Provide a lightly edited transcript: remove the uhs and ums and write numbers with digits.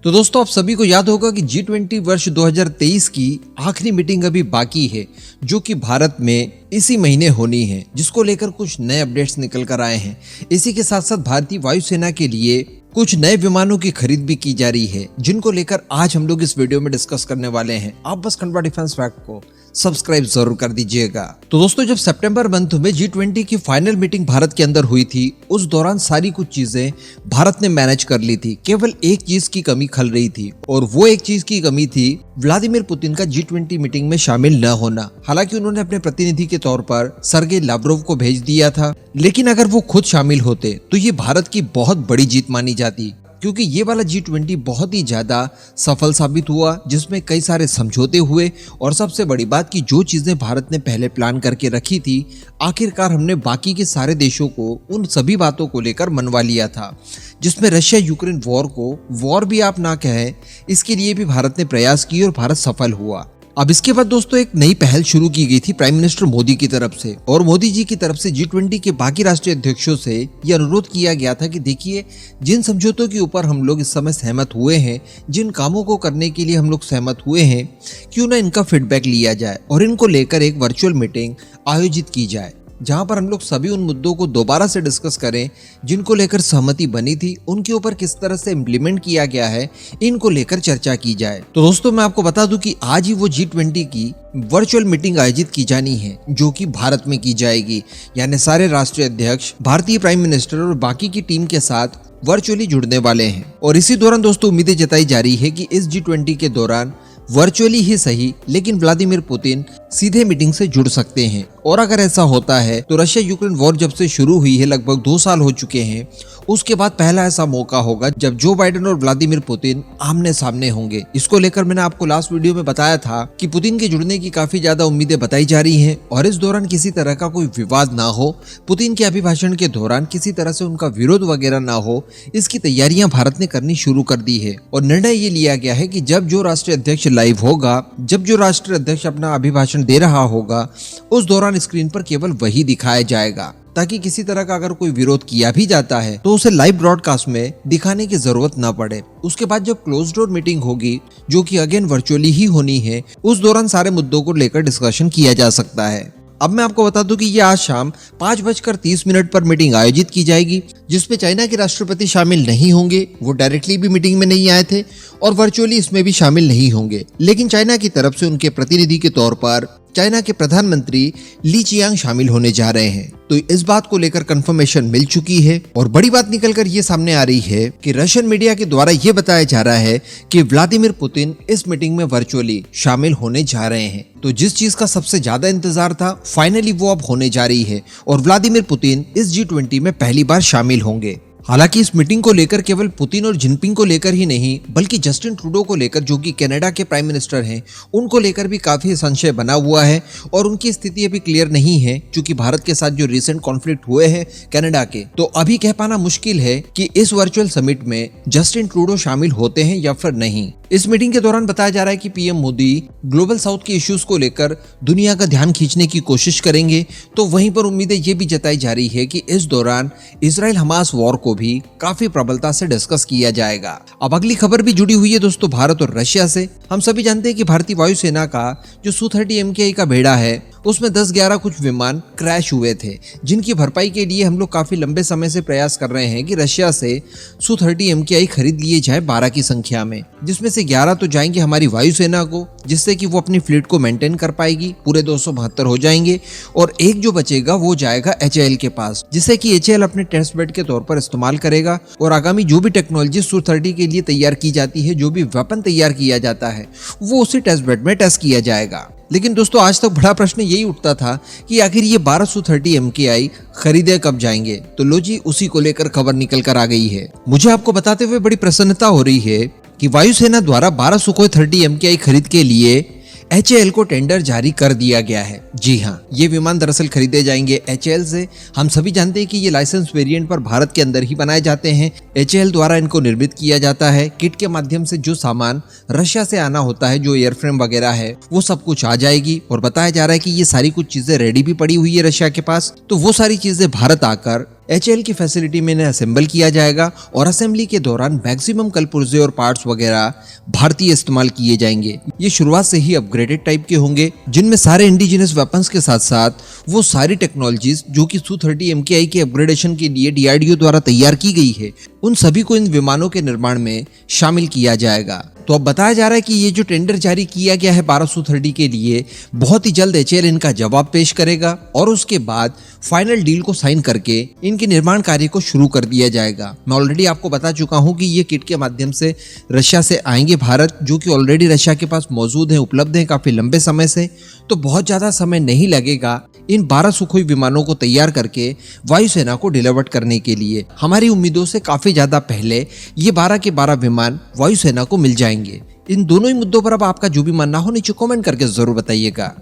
तो दोस्तों, आप सभी को याद होगा कि G20 वर्ष 2023 की आखिरी मीटिंग अभी बाकी है, जो कि भारत में इसी महीने होनी है, जिसको लेकर कुछ नए अपडेट्स निकल कर आए हैं। इसी के साथ साथ भारतीय वायुसेना के लिए कुछ नए विमानों की खरीद भी की जा रही है, जिनको लेकर आज हम लोग इस वीडियो में डिस्कस करने वाले हैं। आप बस खंडवा डिफेंस फैक्ट को सब्सक्राइब जरूर कर दीजिएगा। तो दोस्तों, जब सितंबर मंथ में G20 की फाइनल मीटिंग भारत के अंदर हुई थी, उस दौरान सारी कुछ चीजें भारत ने मैनेज कर ली थी। केवल एक चीज की कमी खल रही थी, और वो एक चीज की कमी थी व्लादिमीर पुतिन का G20 मीटिंग में शामिल न होना। हालांकि उन्होंने अपने प्रतिनिधि के तौर पर सर्गेई लाव्रोव को भेज दिया था, लेकिन अगर वो खुद शामिल होते तो ये भारत की बहुत बड़ी जीत मानी जाती, क्योंकि ये वाला G20 बहुत ही ज्यादा सफल साबित हुआ, जिसमें कई सारे समझौते हुए, और सबसे बड़ी बात कि जो चीजें भारत ने पहले प्लान करके रखी थी, आखिरकार हमने बाकी के सारे देशों को उन सभी बातों को लेकर मनवा लिया था। जिसमें रशिया यूक्रेन वॉर को वॉर भी आप ना कहें, इसके लिए भी भारत ने प्रयास किए और भारत सफल हुआ। अब इसके बाद दोस्तों, एक नई पहल शुरू की गई थी प्राइम मिनिस्टर मोदी की तरफ से, और मोदी जी की तरफ से G20 के बाकी राष्ट्रीय अध्यक्षों से यह अनुरोध किया गया था कि देखिए, जिन समझौतों के ऊपर हम लोग इस समय सहमत हुए हैं, जिन कामों को करने के लिए हम लोग सहमत हुए हैं, क्यों ना इनका फीडबैक लिया जाए और इनको लेकर एक वर्चुअल मीटिंग आयोजित की जाए, जहां पर हम लोग सभी उन मुद्दों को दोबारा से डिस्कस करें जिनको लेकर सहमति बनी थी, उनके ऊपर किस तरह से इम्प्लीमेंट किया गया है, इनको लेकर चर्चा की जाए। तो दोस्तों, मैं आपको बता दूं कि आज ही वो G20 की वर्चुअल मीटिंग आयोजित की जानी है, जो कि भारत में की जाएगी। यानी सारे राष्ट्रीय अध्यक्ष, भारतीय प्राइम मिनिस्टर और बाकी की टीम के साथ वर्चुअली जुड़ने वाले हैं। और इसी दौरान दोस्तों, उम्मीदें जताई जा रही है कि इस G20 के दौरान वर्चुअली ही सही, लेकिन व्लादिमीर पुतिन सीधे मीटिंग से जुड़ सकते हैं। और अगर ऐसा होता है तो रशिया यूक्रेन वॉर जब से शुरू हुई है, लगभग 2 साल हो चुके हैं, उसके बाद पहला ऐसा मौका होगा जब जो बाइडेन और व्लादिमीर पुतिन आमने सामने होंगे। इसको लेकर मैंने आपको लास्ट वीडियो में बताया था कि पुतिन के जुड़ने की काफी ज्यादा उम्मीदें बताई जा रही हैं, और इस दौरान किसी तरह का कोई विवाद ना हो, पुतिन के अभिभाषण के दौरान किसी तरह से उनका विरोध वगैरह ना हो, इसकी तैयारियां भारत ने करनी शुरू कर दी है। और निर्णय ये लिया गया है कि जब जो राष्ट्रीय अध्यक्ष लाइव होगा, जब जो राष्ट्रीय अध्यक्ष अपना अभिभाषण दे रहा होगा, उस दौरान स्क्रीन पर केवल वही दिखाया जाएगा, ताकि किसी तरह का अगर कोई विरोध किया भी जाता है तो उसे लाइव ब्रॉडकास्ट में दिखाने की जरूरत ना पड़े। उसके बाद जब क्लोज डोर मीटिंग होगी, जो कि अगेन वर्चुअली ही होनी है, उस दौरान सारे मुद्दों को लेकर डिस्कशन किया जा सकता है। अब मैं आपको बता दूं कि ये आज शाम 5:30 पर मीटिंग आयोजित की जाएगी, जिसमें चाइना के राष्ट्रपति शामिल नहीं होंगे। वो डायरेक्टली भी मीटिंग में नहीं आए थे और वर्चुअली इसमें भी शामिल नहीं होंगे, लेकिन चाइना की तरफ से उनके प्रतिनिधि के तौर पर चाइना के प्रधानमंत्री ली चियांग शामिल होने जा रहे हैं। तो इस बात को लेकर कंफर्मेशन मिल चुकी है, और बड़ी बात निकलकर ये सामने आ रही है कि रशियन मीडिया के द्वारा ये बताया जा रहा है कि व्लादिमीर पुतिन इस मीटिंग में वर्चुअली शामिल होने जा रहे हैं। तो जिस चीज का सबसे ज्यादा इंतजार था, फाइनली वो अब होने जा रही है, और व्लादिमीर पुतिन इस G20 में पहली बार शामिल होंगे। हालांकि इस मीटिंग को लेकर केवल पुतिन और जिनपिंग को लेकर ही नहीं, बल्कि जस्टिन ट्रूडो को लेकर, जो कि कनाडा के प्राइम मिनिस्टर हैं, उनको लेकर भी काफी संशय बना हुआ है, और उनकी स्थिति अभी क्लियर नहीं है, क्योंकि भारत के साथ जो रिसेंट कॉन्फ्लिक्ट हुए हैं कनाडा के, तो अभी कह पाना मुश्किल है कि इस वर्चुअल समिट में जस्टिन ट्रूडो शामिल होते हैं या फिर नहीं। इस मीटिंग के दौरान बताया जा रहा है कि पीएम मोदी ग्लोबल साउथ के इश्यूज को लेकर दुनिया का ध्यान खींचने की कोशिश करेंगे। तो वहीं पर उम्मीदें ये भी जताई जा रही है कि इस दौरान इजराइल हमास वॉर को भी काफी प्रबलता से डिस्कस किया जाएगा। अब अगली खबर भी जुड़ी हुई है दोस्तों भारत और रशिया से। हम सभी जानते हैं कि भारतीय वायुसेना का जो Su-30 MKI का बेड़ा है, उसमें 10-11 कुछ विमान क्रैश हुए थे, जिनकी भरपाई के लिए हम लोग काफी लंबे समय से प्रयास कर रहे हैं कि रशिया से Su-30 MKI खरीद लिए जाए 12 की संख्या में, जिसमें से 11 तो जाएंगे हमारी वायुसेना को, जिससे कि वो अपनी फ्लीट को मेंटेन कर पाएगी, पूरे 272 हो जाएंगे, और एक जो बचेगा वो जाएगा HAL के पास, जिससे कि HAL अपने टेस्ट बेड के तौर पर इस्तेमाल करेगा, और आगामी जो भी टेक्नोलॉजी Su-30 के लिए तैयार की जाती है, जो भी वेपन तैयार किया जाता है, वो उसी टेस्ट बेड में टेस्ट किया जाएगा। लेकिन दोस्तों, आज तक बड़ा प्रश्न यही उठता था कि आखिर ये 12 Su-30 MKI खरीदे कब जाएंगे। तो लो जी, उसी को लेकर खबर निकल कर आ गई है। मुझे आपको बताते हुए बड़ी प्रसन्नता हो रही है कि वायुसेना द्वारा 12 Su-30 MKI खरीद के लिए HAL को टेंडर जारी कर दिया गया है। जी हाँ, ये विमान दरअसल खरीदे जाएंगे HAL से। हम सभी जानते हैं कि ये लाइसेंस वेरिएंट पर भारत के अंदर ही बनाए जाते हैं। HAL द्वारा इनको निर्मित किया जाता है। किट के माध्यम से जो सामान रशिया से आना होता है, जो एयरफ्रेम वगैरह है, वो सब कुछ आ जाएगी। और बताया जा रहा है कि ये सारी कुछ चीजें रेडी भी पड़ी हुई है रशिया के पास। तो वो सारी चीजें भारत आकर HAL की फैसिलिटी में इन्हें असेंबल किया जाएगा और असेंबली के दौरान मैक्सिमम कल पुर्जे और पार्ट्स वगैरह भारतीय इस्तेमाल किए जाएंगे। ये शुरुआत से ही अपग्रेडेड टाइप के होंगे, जिनमें सारे इंडिजिनस वेपन्स के साथ साथ वो सारी टेक्नोलॉजीज जो कि Su-30 MKI के अपग्रेडेशन के लिए DRDO द्वारा तैयार की गई है, उन सभी को इन विमानों के निर्माण में शामिल किया जाएगा। तो अब बताया जा रहा है कि ये जो टेंडर जारी किया गया है 12 Su-30 के लिए, बहुत ही जल्द HAL इनका जवाब पेश करेगा और उसके बाद फाइनल डील को साइन करके इनके निर्माण कार्य को शुरू कर दिया जाएगा। मैं ऑलरेडी आपको बता चुका हूं कि ये किट के माध्यम से रशिया से आएंगे भारत, जो कि ऑलरेडी रशिया के पास मौजूद है, उपलब्ध है काफी लंबे समय से। तो बहुत ज्यादा समय नहीं लगेगा इन 12 सुखोई विमानों को तैयार करके वायुसेना को डिलीवर करने के लिए। हमारी उम्मीदों से काफी ज्यादा पहले ये 12 के 12 विमान वायुसेना को मिल जाएंगे। इन दोनों ही मुद्दों पर अब आपका जो भी मानना हो नीचे कमेंट करके जरूर बताइएगा।